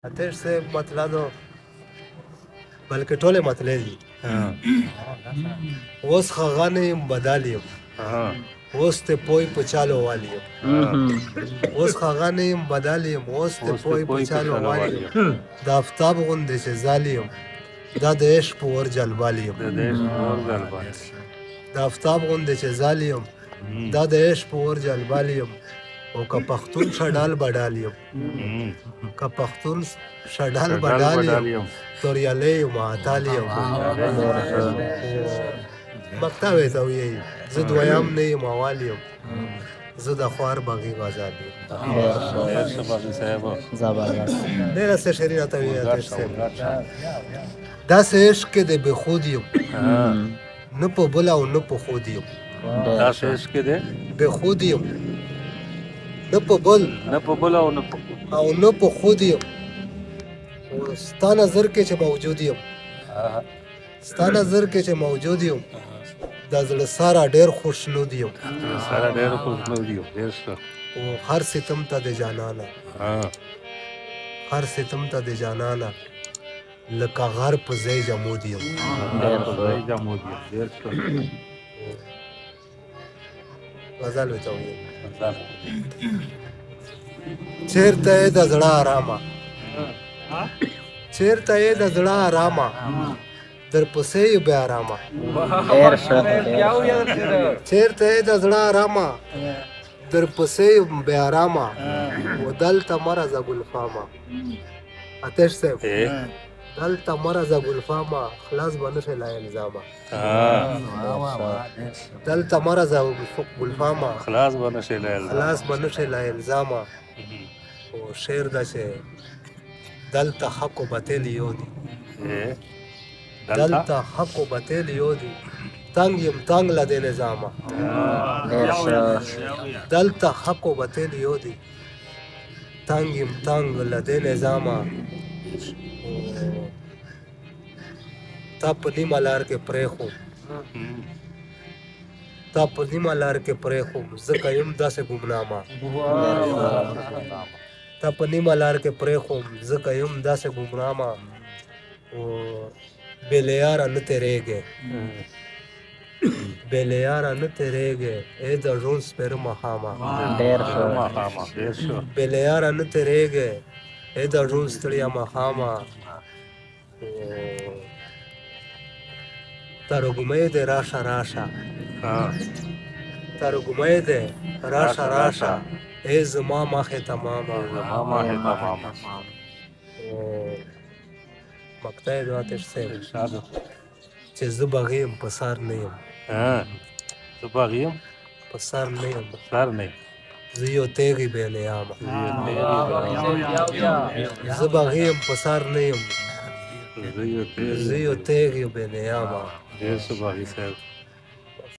آتش صاحب مطلع دو بلکې ټولې مطلع دي. اوس خغانې یم بدل یم، اوس ته پوی په چالو والی یم. اوس خغانې یم بدل یم، اوس ته پوی په چالو والی یم. د آفتاب غوندې چې ځالي یم، دا د عشق په ور جلبالي یم. د آفتاب غوندې چې ځالي یم، دا د عشق په ور جلبالي یم. او که پښتون شډال بډال یم، که پښتون شډال بډال یم، توریالی یم اتال یم. مکتب ته وایي زه دویم نه یم اول یم، زه د خوار باغي غزال یم. ډېره څه شعري راته وایي آتش صاحب. داسې عشق کې د بېخود یم، نه په بل او نه په خود یم. داسې عشق کې دی بېخود یم، نه په بل او نه په خود یم. ستا نظر کې چې موجود یم، ستا نظر کې چې موجود یم، د زړه سره ډېر خوشنود یم. او هر ستم ته د جانانه، هر ستم ته د جانانه، لکه غر په ځای جمود یم. غزل ورته وایي چېرته یې د زړه ارامه، چېرته یې د زړه ارامه، درپسې یې بې ارامه. چېرته یې د زړه ارامه، درپسې یې بې ارامه. و دلته مه راځه ګلفامه. آتش صاحب دلته مه راځه ګلفامه، خلاص به نه شې لا الزامه. دلته مه راځه ګلفامه، خلاص به نه شې لا الزامه. او شعر ده چې دلته حق و باطل یو دي، دلته حق و باطل یو دي، تنګ یم تنګ له دې نظامه. دلته حق و باطل یو دي، تنګ یم تنګ له دې نظامه. تا په نیمه لار کې پرېښود، تا په نیمه لار کې پرېښود، ځکه یم داسې ګمنامه. تا په نیمه لار کې پرېښود، ځکه یم داسې ګمنامه. او بې له یاره نه تېرېږې، بې له یاره نه تېرېږې، ای د ژوند سپېره ماښامه. بې له یاره نه تېرېږې، ای د ژوند ستړیا ماښامه. ترږمۍ دې راشه راشه، ترږمۍ دې راشه راشه، ای زما مخې ته مامه. مقطع د آتش صاحب چې زه باغي یم په سر نه یم، زه باغي یم په سر نه یم، زه یو تیغې بې نیامه. زه باغي یم په سر نه یم، زه یو تیغې بې نیامه. ډېر ښه باغي صاحب.